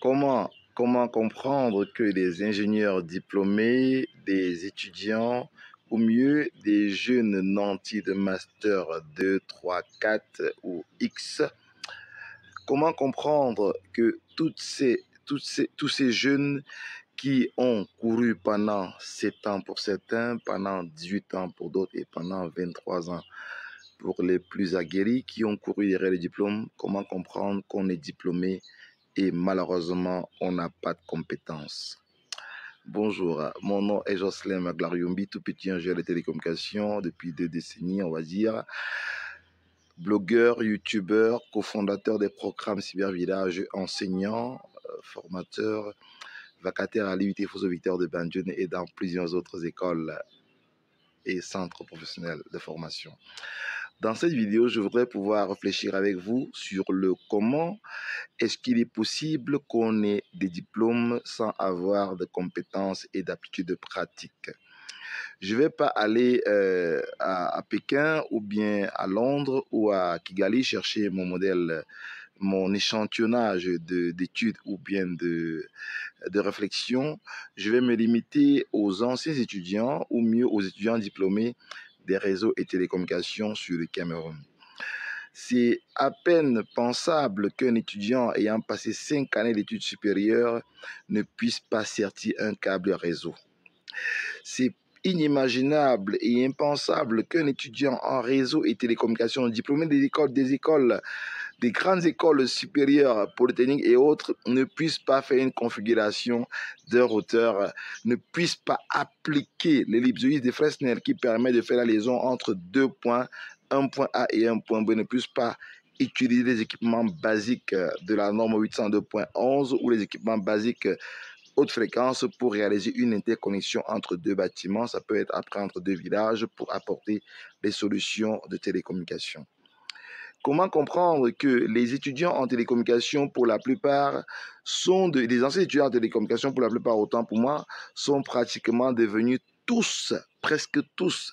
Comment comprendre que des ingénieurs diplômés, des étudiants, ou mieux des jeunes nantis de master 2, 3, 4 ou X, comment comprendre que tous ces jeunes qui ont couru pendant 7 ans pour certains, pendant 18 ans pour d'autres et pendant 23 ans pour les plus aguerris qui ont couru derrière le diplôme, comment comprendre qu'on est diplômé et malheureusement, on n'a pas de compétences. Bonjour, mon nom est Jocelyn Maglariumbi, tout petit ingénieur de télécommunications depuis 2 décennies, on va dire. Blogueur, youtubeur, cofondateur des programmes Cybervillage, enseignant, formateur, vacataire à l'IUT Fosso Victor de Banjul et dans plusieurs autres écoles et centres professionnels de formation. Dans cette vidéo, je voudrais pouvoir réfléchir avec vous sur le comment est-ce qu'il est possible qu'on ait des diplômes sans avoir de compétences et d'aptitudes pratiques. Je ne vais pas aller à Pékin ou bien à Londres ou à Kigali chercher mon modèle, mon échantillonnage d'études ou bien de réflexion. Je vais me limiter aux anciens étudiants ou mieux aux étudiants diplômés des réseaux et télécommunications sur le Cameroun. C'est à peine pensable qu'un étudiant ayant passé 5 années d'études supérieures ne puisse pas sertir un câble réseau. C'est inimaginable et impensable qu'un étudiant en réseau et télécommunications diplômé des grandes écoles supérieures, polytechniques et autres, ne puisse pas faire une configuration d'un routeur, ne puisse pas appliquer l'ellipsoïde de Fresnel qui permet de faire la liaison entre 2 points, un point A et un point B, ne puisse pas utiliser les équipements basiques de la norme 802.11 ou les équipements basiques haute fréquence pour réaliser une interconnexion entre 2 bâtiments. Ça peut être après entre 2 villages pour apporter des solutions de télécommunication. Comment comprendre que les étudiants en télécommunication, pour la plupart, des anciens étudiants en télécommunication, pour la plupart, autant pour moi, sont pratiquement devenus tous, presque tous,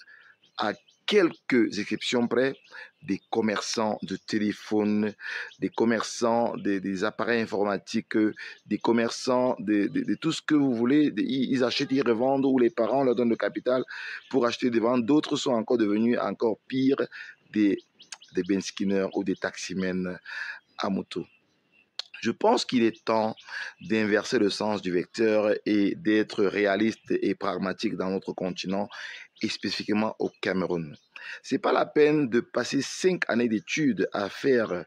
à quelques exceptions près, des commerçants de téléphones, des commerçants des appareils informatiques, des commerçants de tout ce que vous voulez. Ils achètent, ils revendent, ou les parents leur donnent le capital pour acheter des ventes. D'autres sont encore devenus encore pires, des benzineurs ou des taximens à moto. Je pense qu'il est temps d'inverser le sens du vecteur et d'être réaliste et pragmatique dans notre continent et spécifiquement au Cameroun. Ce n'est pas la peine de passer 5 années d'études à faire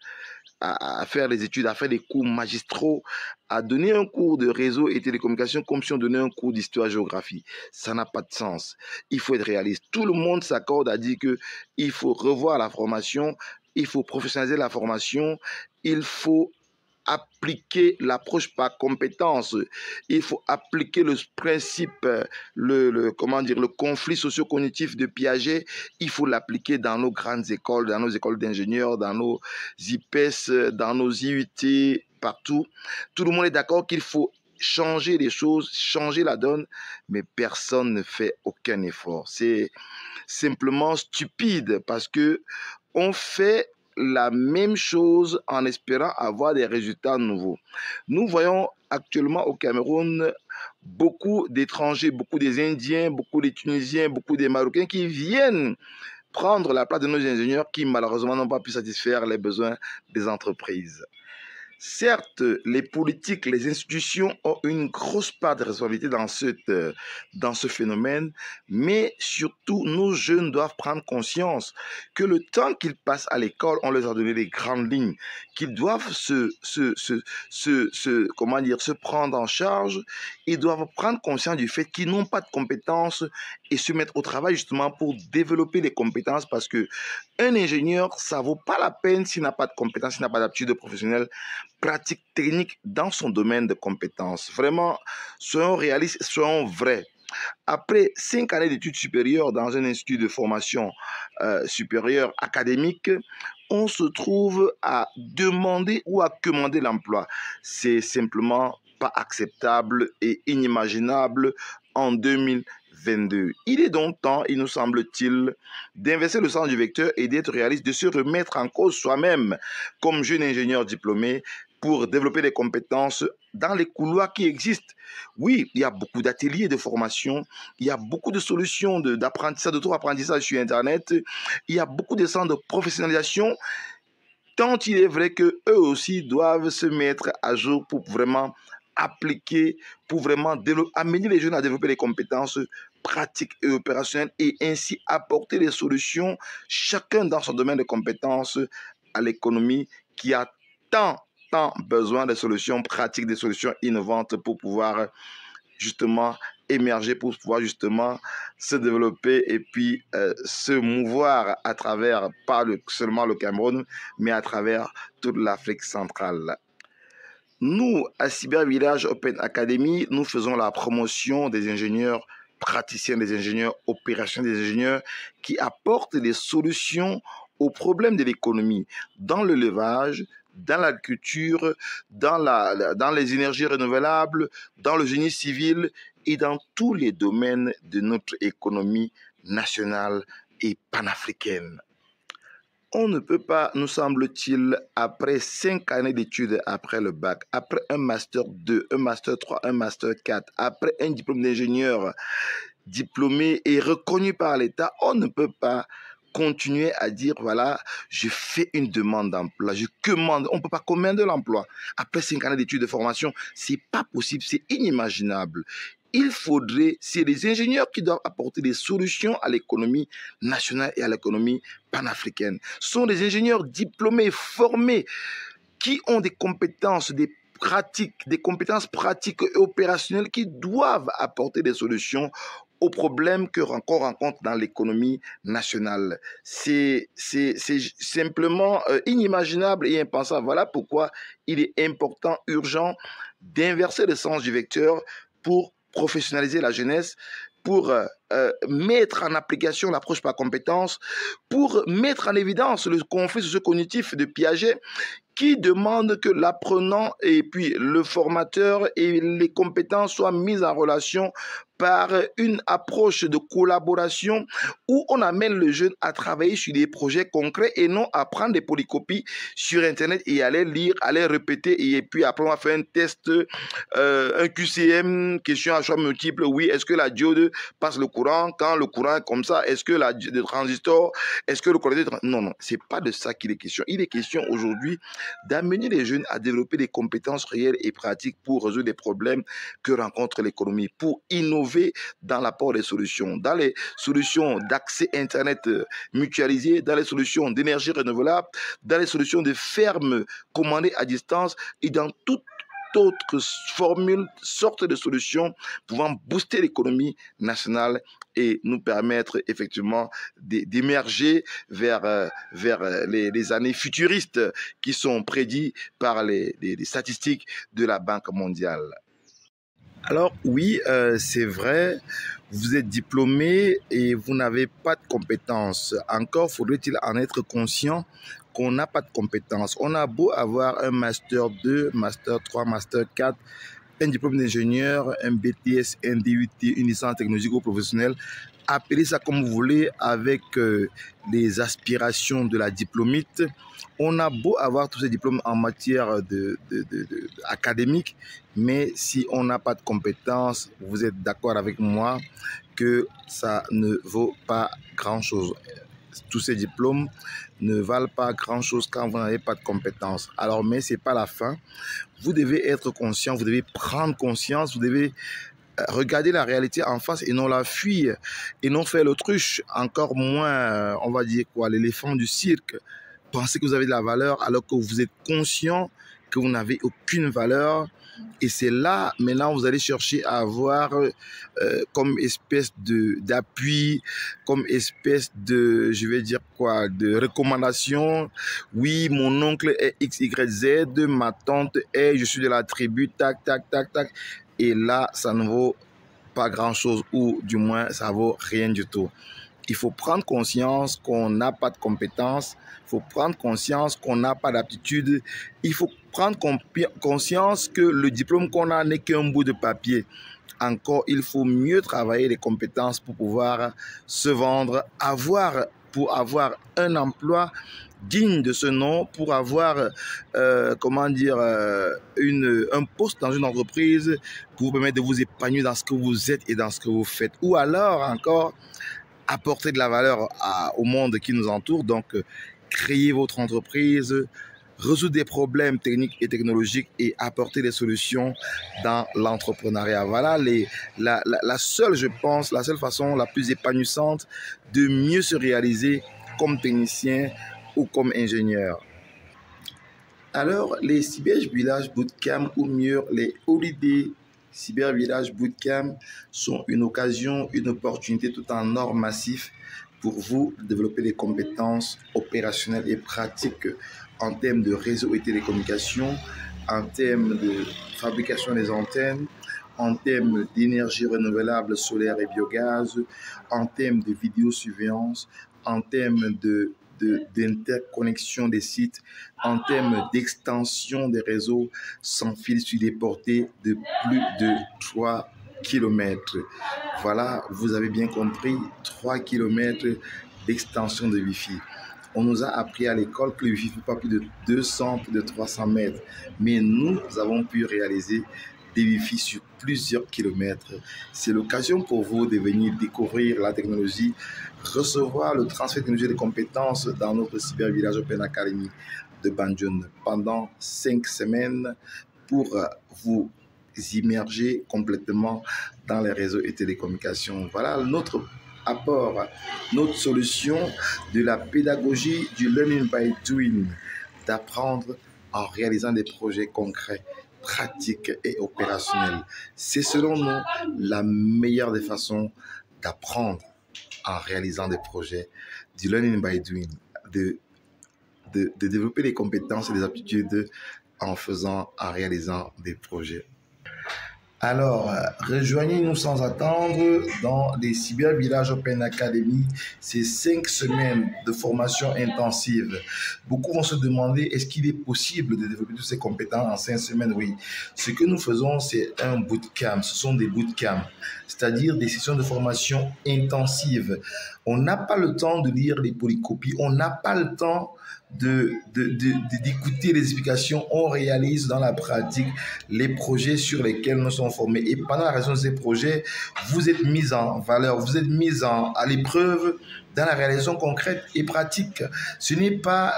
les études, à faire des cours magistraux, à donner un cours de réseau et télécommunications comme si on donnait un cours d'histoire-géographie. Ça n'a pas de sens. Il faut être réaliste. Tout le monde s'accorde à dire qu'il faut revoir la formation, il faut professionnaliser la formation, il faut appliquer l'approche par compétence. Il faut appliquer le principe, le conflit socio-cognitif de Piaget. Il faut l'appliquer dans nos grandes écoles, dans nos écoles d'ingénieurs, dans nos IPES, dans nos IUT, partout. Tout le monde est d'accord qu'il faut changer les choses, changer la donne, mais personne ne fait aucun effort. C'est simplement stupide parce que on fait la même chose en espérant avoir des résultats nouveaux. Nous voyons actuellement au Cameroun beaucoup d'étrangers, beaucoup des Indiens, beaucoup des Tunisiens, beaucoup des Marocains qui viennent prendre la place de nos ingénieurs qui malheureusement n'ont pas pu satisfaire les besoins des entreprises. Certes, les politiques, les institutions ont une grosse part de responsabilité dans ce phénomène, mais surtout, nos jeunes doivent prendre conscience que le temps qu'ils passent à l'école, on leur a donné les grandes lignes, qu'ils doivent se prendre en charge. Ils doivent prendre conscience du fait qu'ils n'ont pas de compétences et se mettre au travail justement pour développer les compétences parce que un ingénieur, ça ne vaut pas la peine s'il n'a pas de compétences, s'il n'a pas d'aptitude professionnelle, pratique technique dans son domaine de compétences. Vraiment, soyons réalistes, soyons vrais. Après 5 années d'études supérieures dans un institut de formation supérieure académique, on se trouve à demander ou à commander l'emploi. C'est simplement pas acceptable et inimaginable en 2022. Il est donc temps, il nous semble-t-il, d'inverser le sens du vecteur et d'être réaliste, de se remettre en cause soi-même comme jeune ingénieur diplômé pour développer des compétences dans les couloirs qui existent. Oui, il y a beaucoup d'ateliers de formation, il y a beaucoup de solutions d'apprentissage, d'auto-apprentissage sur Internet, il y a beaucoup de centres de professionnalisation, tant il est vrai qu'eux aussi doivent se mettre à jour pour vraiment appliquer, pour vraiment amener les jeunes à développer des compétences pratiques et opérationnelles et ainsi apporter des solutions, chacun dans son domaine de compétences, à l'économie qui a tant besoin de solutions pratiques, des solutions innovantes pour pouvoir justement émerger, pour pouvoir justement se développer et puis se mouvoir à travers, pas seulement le Cameroun, mais à travers toute l'Afrique centrale. Nous, à Cyber Village Open Academy, nous faisons la promotion des ingénieurs praticiens, des ingénieurs opérationnels, des ingénieurs qui apportent des solutions aux problèmes de l'économie dans l'élevage, dans l'agriculture, dans les énergies renouvelables, dans le génie civil et dans tous les domaines de notre économie nationale et panafricaine. On ne peut pas, nous semble-t-il, après 5 années d'études après le bac, après un master 2, un master 3, un master 4, après un diplôme d'ingénieur diplômé et reconnu par l'État, on ne peut pas continuer à dire, voilà, je fais une demande d'emploi, je commande, on ne peut pas commander l'emploi. Après 5 années d'études de formation, c'est pas possible, c'est inimaginable. Il faudrait, c'est les ingénieurs qui doivent apporter des solutions à l'économie nationale et à l'économie panafricaine. Ce sont des ingénieurs diplômés, formés, qui ont des compétences, des compétences pratiques et opérationnelles qui doivent apporter des solutions aux problèmes qu'on rencontre dans l'économie nationale. C'est simplement inimaginable et impensable. Voilà pourquoi il est important, urgent, d'inverser le sens du vecteur pour professionnaliser la jeunesse, pour mettre en application l'approche par compétence, pour mettre en évidence le conflit socio-cognitif de Piaget, qui demande que l'apprenant et puis le formateur et les compétences soient mises en relation par une approche de collaboration où on amène le jeune à travailler sur des projets concrets et non à prendre des polycopies sur Internet et aller lire, aller répéter et puis après on va faire un test, un QCM, question à choix multiple. Oui, est-ce que la diode passe le courant? Quand le courant est comme ça, est-ce que le transistor, est-ce que le connecteur... Non, c'est pas de ça qu'il est question. Il est question aujourd'hui d'amener les jeunes à développer des compétences réelles et pratiques pour résoudre les problèmes que rencontre l'économie, pour innover dans l'apport des solutions, dans les solutions d'accès Internet mutualisé, dans les solutions d'énergie renouvelable, dans les solutions de fermes commandées à distance et dans toute autre formule, sorte de solutions pouvant booster l'économie nationale et nous permettre effectivement d'émerger vers les années futuristes qui sont prédites par les statistiques de la Banque mondiale. Alors oui, c'est vrai, vous êtes diplômé et vous n'avez pas de compétences. Encore faudrait-il en être conscient qu'on n'a pas de compétences. On a beau avoir un master 2, master 3, master 4, un diplôme d'ingénieur, un BTS, un DUT, une licence technologico-professionnelle, appelez ça comme vous voulez, avec les aspirations de la diplômite. On a beau avoir tous ces diplômes en matière académique, mais si on n'a pas de compétences, vous êtes d'accord avec moi que ça ne vaut pas grand-chose. Tous ces diplômes ne valent pas grand-chose quand vous n'avez pas de compétences. Alors, mais ce n'est pas la fin. Vous devez être conscient, vous devez prendre conscience, vous devez regarder la réalité en face et non la fuir, et non faire l'autruche, encore moins, on va dire quoi, l'éléphant du cirque. Pensez que vous avez de la valeur alors que vous êtes conscient que vous n'avez aucune valeur. Et c'est là, maintenant, vous allez chercher à avoir comme espèce d'appui, comme espèce de, je vais dire quoi, de recommandation. Oui, mon oncle est XYZ, ma tante est, je suis de la tribu, tac, tac, tac, tac. Et là, ça ne vaut pas grand-chose, ou du moins, ça vaut rien du tout. Il faut prendre conscience qu'on n'a pas de compétences, il faut prendre conscience qu'on n'a pas d'aptitude, il faut prendre conscience que le diplôme qu'on a n'est qu'un bout de papier. Encore, il faut mieux travailler les compétences pour pouvoir se vendre, pour avoir un emploi digne de ce nom pour avoir, comment dire, un poste dans une entreprise pour vous permettre de vous épanouir dans ce que vous êtes et dans ce que vous faites. Ou alors encore, apporter de la valeur au monde qui nous entoure. Donc, créer votre entreprise, résoudre des problèmes techniques et technologiques et apporter des solutions dans l'entrepreneuriat. Voilà la seule, je pense, la seule façon la plus épanouissante de mieux se réaliser comme technicien ou comme ingénieur. Alors, les Cyber Village Bootcamp ou mieux les Holiday Cyber Village Bootcamp sont une occasion, une opportunité tout en or massif pour vous développer des compétences opérationnelles et pratiques en termes de réseau et télécommunications, en termes de fabrication des antennes, en termes d'énergie renouvelable solaire et biogaz, en termes de vidéosurveillance, en termes d'interconnexion des sites, en termes d'extension des réseaux sans fil sur des portées de plus de 3 km. Voilà, vous avez bien compris, 3 km d'extension de Wi-Fi. On nous a appris à l'école que le Wi-Fi ne fait pas plus de 200, plus de 300 mètres. Mais nous avons pu réaliser des Wi-Fi sur plusieurs kilomètres. C'est l'occasion pour vous de venir découvrir la technologie, recevoir le transfert de technologie et de compétences dans notre Cyber Village Open Academy de Banjul pendant 5 semaines pour vous immerger complètement dans les réseaux et télécommunications. Voilà notre apport, notre solution de la pédagogie du Learning by Doing, d'apprendre en réalisant des projets concrets, pratiques et opérationnels. C'est selon nous la meilleure des façons d'apprendre en réalisant des projets, du Learning by Doing, de développer des compétences et des aptitudes en réalisant des projets. Alors, rejoignez-nous sans attendre dans les Cyber Village Open Academy, ces 5 semaines de formation intensive. Beaucoup vont se demander, est-ce qu'il est possible de développer toutes ces compétences en 5 semaines? Oui. Ce que nous faisons, c'est un bootcamp. Ce sont des bootcamps, c'est-à-dire des sessions de formation intensive. On n'a pas le temps de lire les polycopies, on n'a pas le temps d'écouter les explications. On réalise dans la pratique les projets sur lesquels nous sommes formés. Et pendant la réalisation de ces projets, vous êtes mis en valeur, vous êtes mis à l'épreuve dans la réalisation concrète et pratique. Ce n'est pas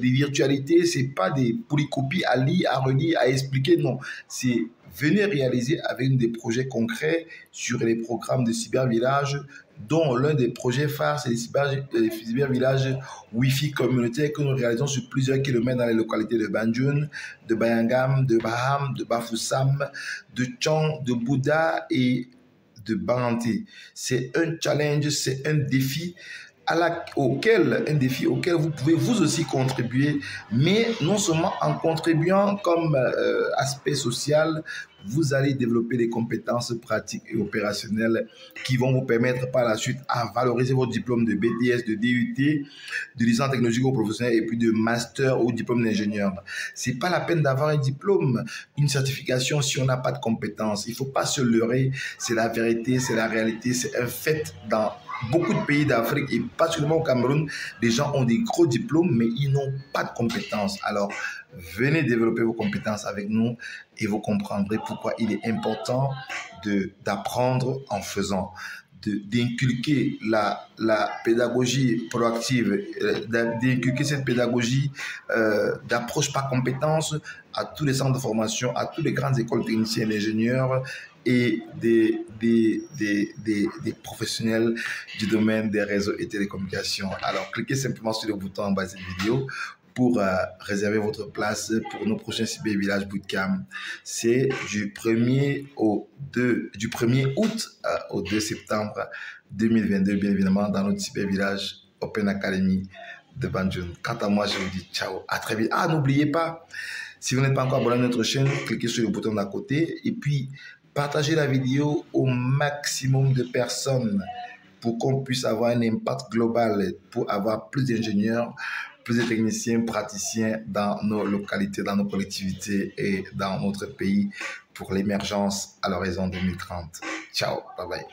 des virtualités, ce n'est pas des polycopies à lire, à relire, à expliquer, non. C'est venez réaliser avec des projets concrets sur les programmes de Cyber Village, dont l'un des projets phares, c'est les Cyber Village Wi-Fi communautaire que nous réalisons sur plusieurs kilomètres dans les localités de Banjul, de Bayangam, de Baham, de Bafoussam, de Tchang, de Bouddha et de Banti. C'est un challenge, c'est un défi auquel vous pouvez vous aussi contribuer, mais non seulement en contribuant comme aspect social, vous allez développer des compétences pratiques et opérationnelles qui vont vous permettre par la suite à valoriser votre diplôme de BTS, de DUT, de licence technologique ou professionnelle et puis de master ou diplôme d'ingénieur. C'est pas la peine d'avoir un diplôme, une certification si on n'a pas de compétences. Il faut pas se leurrer, c'est la vérité, c'est la réalité, c'est un fait dans beaucoup de pays d'Afrique et particulièrement au Cameroun, les gens ont des gros diplômes, mais ils n'ont pas de compétences. Alors, venez développer vos compétences avec nous et vous comprendrez pourquoi il est important d'apprendre en faisant, d'inculquer la pédagogie proactive, d'inculquer cette pédagogie d'approche par compétences à tous les centres de formation, à toutes les grandes écoles techniciennes et ingénieurs et des professionnels du domaine des réseaux et télécommunications. Alors, cliquez simplement sur le bouton en bas de cette vidéo pour réserver votre place pour nos prochains Cyber Village Bootcamp. C'est du 1er août au 2 septembre 2022, bien évidemment, dans notre Cyber Village Open Academy de Banjul. Quant à moi, je vous dis ciao, à très vite. Ah, n'oubliez pas, si vous n'êtes pas encore abonné à notre chaîne, cliquez sur le bouton d'à côté et puis partagez la vidéo au maximum de personnes pour qu'on puisse avoir un impact global, pour avoir plus d'ingénieurs, plus de techniciens, praticiens dans nos localités, dans nos collectivités et dans notre pays pour l'émergence à l'horizon 2030. Ciao, bye bye.